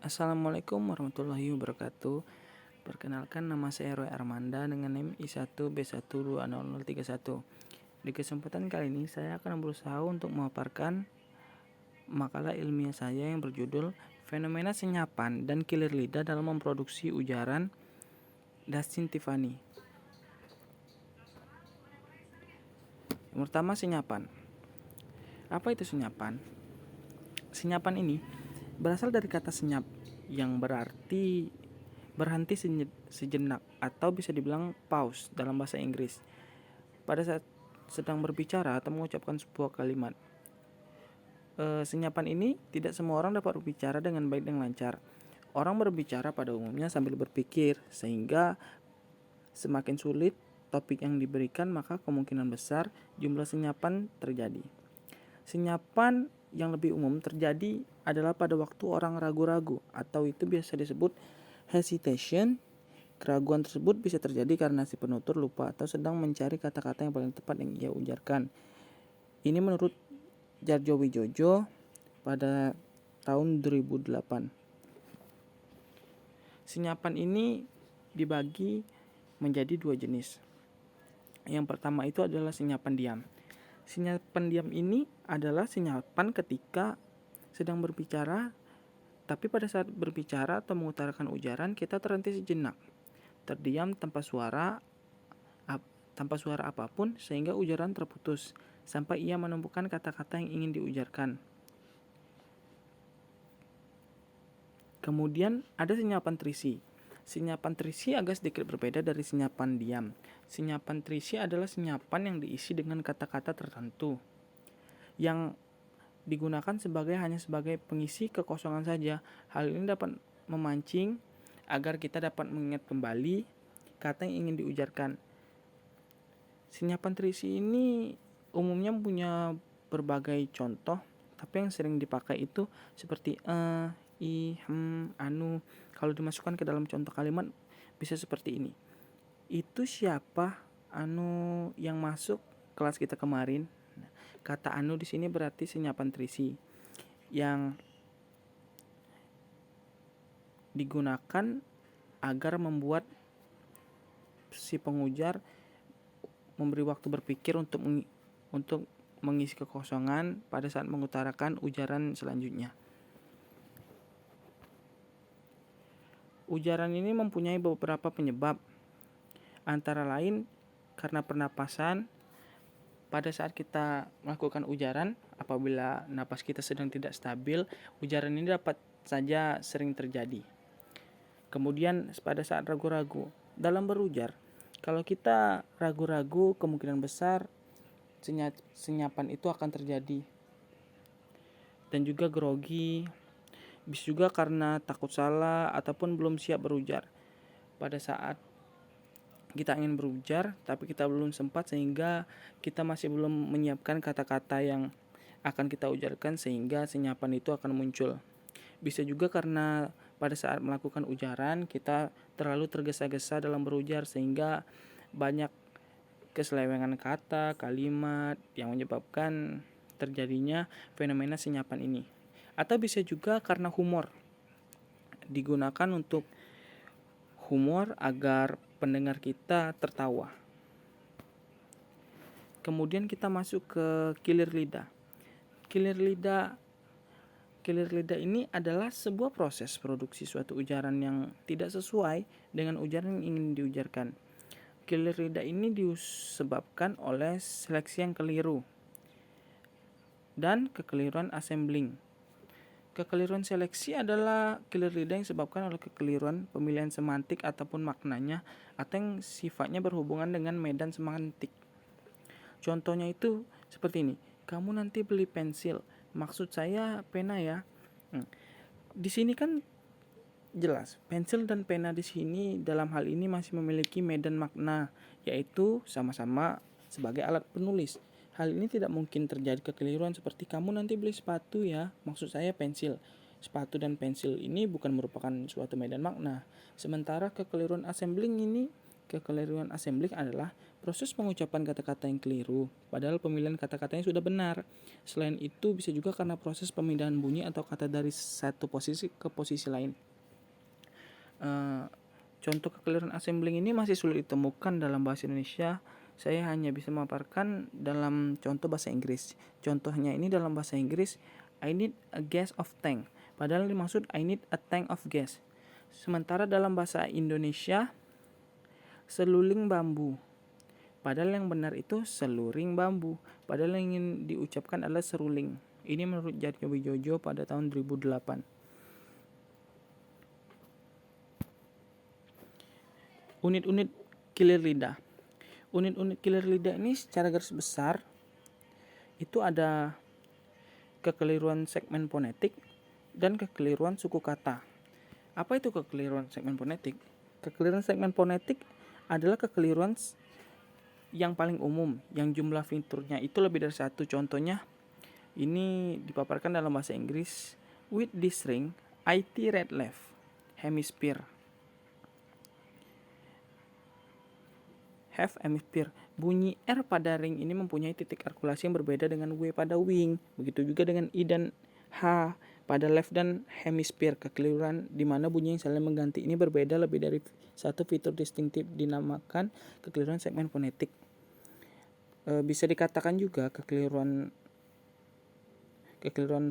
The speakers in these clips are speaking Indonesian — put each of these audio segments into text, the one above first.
Assalamualaikum warahmatullahi wabarakatuh. Perkenalkan, nama saya Roy Armanda dengan NIM I1B1200031. Di kesempatan kali ini saya akan berusaha untuk memaparkan makalah ilmiah saya yang berjudul Fenomena Senyapan dan Kilir Lidah dalam Memproduksi Ujaran Dustin Tiffany. Yang pertama, senyapan. Apa itu senyapan? Senyapan ini berasal dari kata senyap yang berarti berhenti sejenak atau bisa dibilang pause dalam bahasa Inggris pada saat sedang berbicara atau mengucapkan sebuah kalimat. Senyapan ini tidak semua orang dapat berbicara dengan baik dan lancar. Orang berbicara pada umumnya sambil berpikir, sehingga semakin sulit topik yang diberikan, maka kemungkinan besar jumlah senyapan terjadi. Senyapan yang lebih umum terjadi adalah pada waktu orang ragu-ragu, atau itu biasa disebut hesitation. Keraguan tersebut bisa terjadi karena si penutur lupa atau sedang mencari kata-kata yang paling tepat yang ia ujarkan. Ini menurut Jarjo Wijojo pada tahun 2008. Senyapan ini dibagi menjadi dua jenis. Yang pertama itu adalah senyapan diam. Senyapan diam ini adalah senyapan ketika sedang berbicara, tapi pada saat berbicara atau mengutarakan ujaran kita terhenti sejenak, terdiam tanpa suara apapun sehingga ujaran terputus sampai ia menemukan kata-kata yang ingin diujarkan. Kemudian ada senyapan trisi. Senyapan trisi agak sedikit berbeda dari senyapan diam. Senyapan trisi adalah senyapan yang diisi dengan kata-kata tertentu yang digunakan hanya sebagai pengisi kekosongan saja. Hal ini dapat memancing agar kita dapat mengingat kembali kata yang ingin diujarkan. Senyapan trisi ini umumnya punya berbagai contoh, tapi yang sering dipakai itu seperti anu. Kalau dimasukkan ke dalam contoh kalimat bisa seperti ini. Itu siapa yang masuk kelas kita kemarin? Kata anu di sini berarti senyapan trisi yang digunakan agar membuat si pengujar memberi waktu berpikir untuk mengisi kekosongan pada saat mengutarakan ujaran selanjutnya. Ujaran ini mempunyai beberapa penyebab, antara lain karena pernapasan. Pada saat kita melakukan ujaran, apabila napas kita sedang tidak stabil, ujaran ini dapat saja sering terjadi. Kemudian pada saat ragu-ragu dalam berujar, kalau kita ragu-ragu, kemungkinan besar senyapan itu akan terjadi. Dan juga grogi, bisa juga karena takut salah ataupun belum siap berujar. Pada saat kita ingin berujar tapi kita belum sempat, sehingga kita masih belum menyiapkan kata-kata yang akan kita ujarkan, sehingga senyapan itu akan muncul. Bisa juga karena pada saat melakukan ujaran kita terlalu tergesa-gesa dalam berujar, sehingga banyak keselewengan kata, kalimat yang menyebabkan terjadinya fenomena senyapan ini. Atau bisa juga karena humor. Digunakan untuk humor agar pendengar kita tertawa. Kemudian kita masuk ke kilir lidah. Kilir lidah ini adalah sebuah proses produksi suatu ujaran yang tidak sesuai dengan ujaran yang ingin diujarkan. Kilir lidah ini disebabkan oleh seleksi yang keliru dan kekeliruan assembling. Kekeliruan seleksi adalah kilir lidah yang disebabkan oleh kekeliruan pemilihan semantik ataupun maknanya, atau yang sifatnya berhubungan dengan medan semantik. Contohnya itu seperti ini. Kamu nanti beli pensil, maksud saya pena ya. Di sini kan jelas, pensil dan pena di sini dalam hal ini masih memiliki medan makna, yaitu sama-sama sebagai alat penulis. Hal ini tidak mungkin terjadi kekeliruan seperti kamu nanti beli sepatu ya, maksud saya pensil. Sepatu dan pensil ini bukan merupakan suatu medan makna. Sementara kekeliruan assembling adalah proses pengucapan kata-kata yang keliru, padahal pemilihan kata-katanya sudah benar. Selain itu, bisa juga karena proses pemindahan bunyi atau kata dari satu posisi ke posisi lain. Contoh kekeliruan assembling ini masih sulit ditemukan dalam bahasa Indonesia. Saya hanya bisa memaparkan dalam contoh bahasa Inggris. Contohnya ini dalam bahasa Inggris, I need a gas of tank. Padahal dimaksud I need a tank of gas. Sementara dalam bahasa Indonesia, seluling bambu. Padahal yang benar itu seluring bambu. Padahal yang ingin diucapkan adalah seruling. Ini menurut Jatyo Wijojo pada tahun 2008. Unit-unit kilir lidah. Unit-unit kilir lidah ini secara garis besar itu ada kekeliruan segmen fonetik dan kekeliruan suku kata. Apa itu kekeliruan segmen fonetik? Kekeliruan segmen fonetik adalah kekeliruan yang paling umum, yang jumlah fiturnya itu lebih dari satu. Contohnya, ini dipaparkan dalam bahasa Inggris. With this ring, IT read left hemisphere. Have hemisphere. Bunyi R pada ring ini mempunyai titik artikulasi yang berbeda dengan W pada wing. Begitu juga dengan I dan H pada left dan hemisphere. Kekeliruan di mana bunyi yang saling mengganti ini berbeda lebih dari satu fitur distintif dinamakan kekeliruan segmen fonetik. Bisa dikatakan juga kekeliruan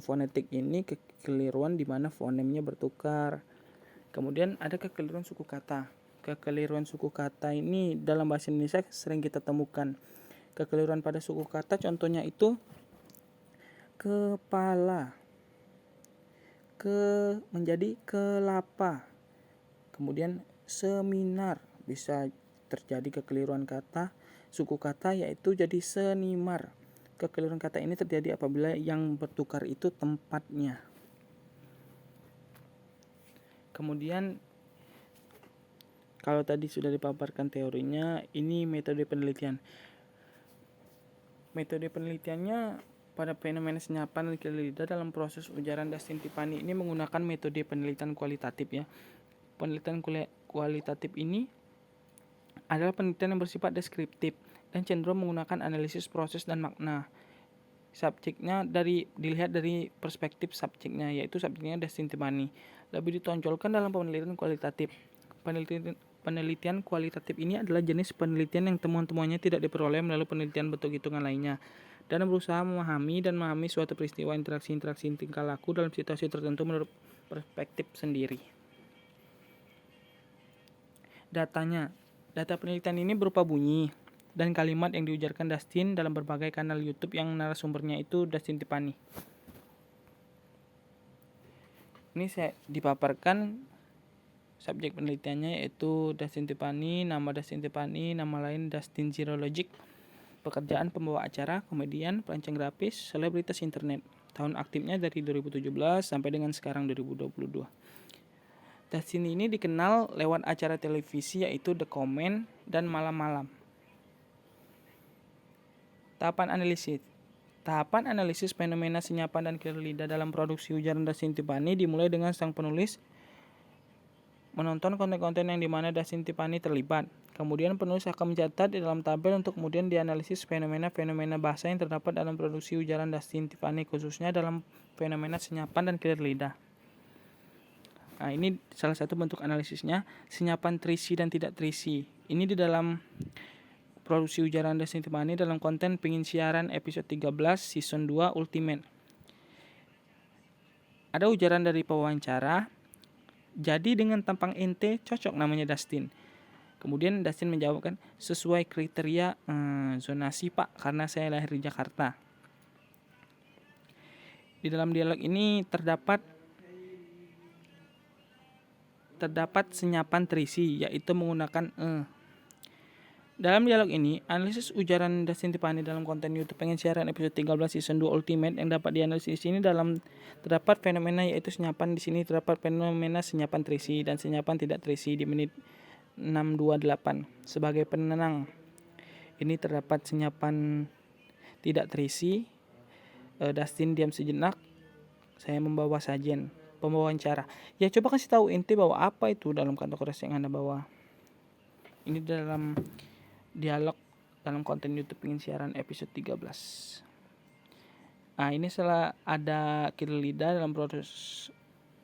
fonetik ini kekeliruan di mana fonemnya bertukar. Kemudian ada kekeliruan suku kata. Kekeliruan suku kata ini dalam bahasa Indonesia sering kita temukan. Kekeliruan pada suku kata contohnya itu kepala, menjadi kelapa. Kemudian seminar, bisa terjadi kekeliruan kata suku kata yaitu jadi senimar. Kekeliruan kata ini terjadi apabila yang bertukar itu tempatnya. Kemudian kalau tadi sudah dipaparkan teorinya, ini metode penelitian. Metode penelitiannya pada fenomena senyapan dan kilir lidah dalam proses ujaran Dustin Tiffany ini menggunakan metode penelitian kualitatif ya. Penelitian kualitatif ini adalah penelitian yang bersifat deskriptif dan cenderung menggunakan analisis proses dan makna. Subjeknya dilihat dari perspektif subjeknya, yaitu subjeknya Dustin Tiffany. Lebih ditonjolkan dalam penelitian kualitatif. Penelitian kualitatif ini adalah jenis penelitian yang temuan-temuannya tidak diperoleh melalui penelitian bentuk hitungan lainnya dan berusaha memahami suatu peristiwa interaksi tingkah laku dalam situasi tertentu menurut perspektif sendiri. Data penelitian ini berupa bunyi dan kalimat yang diujarkan Dustin dalam berbagai kanal YouTube yang narasumbernya itu Dustin Tiffany. Ini saya dipaparkan subjek penelitiannya yaitu Dustin Tiffany, nama Dustin Tiffany, nama lain Dustin Zero Logic, pekerjaan pembawa acara, komedian, perancang grafis, selebritas internet. Tahun aktifnya dari 2017 sampai dengan sekarang 2022. Dustin ini dikenal lewat acara televisi yaitu The Comment dan Malam-Malam. Tahapan analisis fenomena senyapan dan kilir lidah dalam produksi ujaran Dustin Tiffany dimulai dengan sang penulis menonton konten-konten yang dimana Dustin Tiffany terlibat. Kemudian penulis akan mencatat di dalam tabel untuk kemudian dianalisis fenomena-fenomena bahasa yang terdapat dalam produksi ujaran Dustin Tiffany, khususnya dalam fenomena senyapan dan kilir lidah. Nah, ini salah satu bentuk analisisnya, senyapan terisi dan tidak terisi. Ini di dalam produksi ujaran Dustin Tiffany dalam konten Pengin Siaran episode 13 season 2 Ultimate. Ada ujaran dari pewawancara, jadi dengan tampang ente cocok namanya Dustin. Kemudian Dustin menjawabkan, sesuai kriteria zonasi pak, karena saya lahir di Jakarta. Di dalam dialog ini terdapat senyapan terisi, yaitu menggunakan Dalam dialog ini, analisis ujaran Dustin Tiffany dalam konten YouTube Pengen Siaran episode 13 season 2 Ultimate yang dapat dianalisis di sini terdapat fenomena yaitu senyapan. Di sini terdapat fenomena senyapan terisi dan senyapan tidak terisi di menit 628. Sebagai penenang, ini terdapat senyapan tidak terisi. Dustin diam sejenak. Saya membawa sajen. Pembawawancara. Ya, coba kasih tahu ente bahwa apa itu dalam kata keras yang Anda bawa. Ini dalam dialog dalam konten YouTube Ingin Siaran episode 13. Nah, ini setelah ada killer lidah dalam proses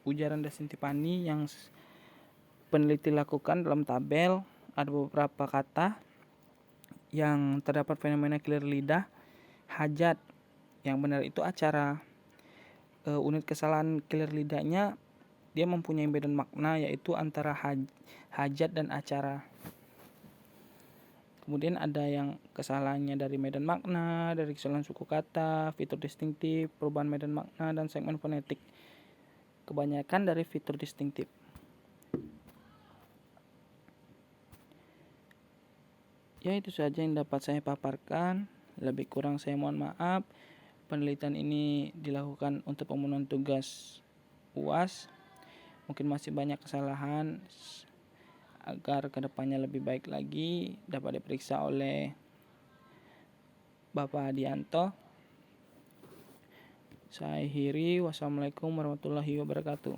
ujaran Dasinti-Pani yang peneliti lakukan dalam tabel, ada beberapa kata yang terdapat fenomena killer lidah. Hajat, yang benar itu acara. Unit kesalahan killer lidahnya, dia mempunyai medan makna yaitu antara hajat dan acara. Kemudian ada yang kesalahannya dari medan makna, dari kesalahan suku kata, fitur distintif, perubahan medan makna, dan segmen fonetik. Kebanyakan dari fitur distintif. Ya, itu saja yang dapat saya paparkan. Lebih kurang saya mohon maaf. Penelitian ini dilakukan untuk pemenuhan tugas UAS. Mungkin masih banyak kesalahan, agar kedepannya lebih baik lagi dapat diperiksa oleh Bapak Adianto. Saya akhiri. Wassalamualaikum warahmatullahi wabarakatuh.